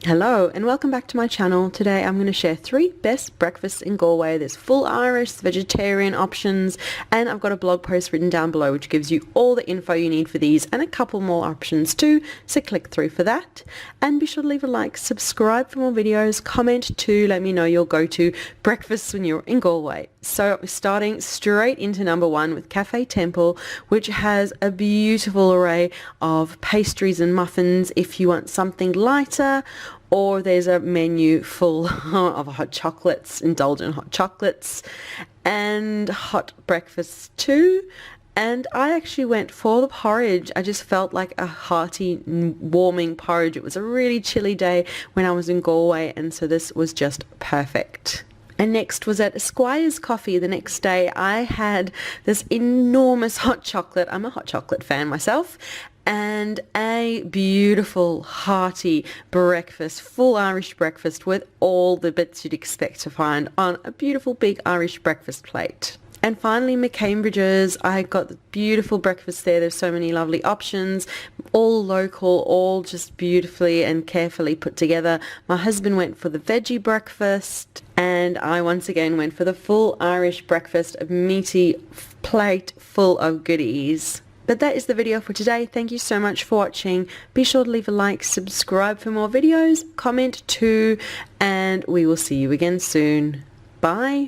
Hello and welcome back to my channel. Today I'm going to share 3 best breakfasts in Galway. There's full Irish, vegetarian options, and I've got a blog post written down below which gives you all the info you need for these and a couple more options too, so click through for that. And be sure to leave a like, subscribe for more videos, comment to let me know your go-to breakfasts when you're in Galway. So starting straight into number 1 with Cafe Temple, which has a beautiful array of pastries and muffins if you want something lighter, or there's a menu full of hot chocolates, indulgent hot chocolates, and hot breakfasts too. And I actually went for the porridge. I just felt like a hearty, warming porridge. It was a really chilly day when I was in Galway, and so this was just perfect. And next was at Squire's Coffee. The next day I had this enormous hot chocolate. I'm a hot chocolate fan myself. And a beautiful hearty breakfast, full Irish breakfast with all the bits you'd expect to find on a beautiful big Irish breakfast plate. And finally, McCambridge's, I got the beautiful breakfast there. There's so many lovely options, all local, all just beautifully and carefully put together. My husband went for the veggie breakfast, and I once again went for the full Irish breakfast, a meaty plate full of goodies. But that is the video for today. Thank you so much for watching. Be sure to leave a like, subscribe for more videos, comment too, and we will see you again soon. Bye.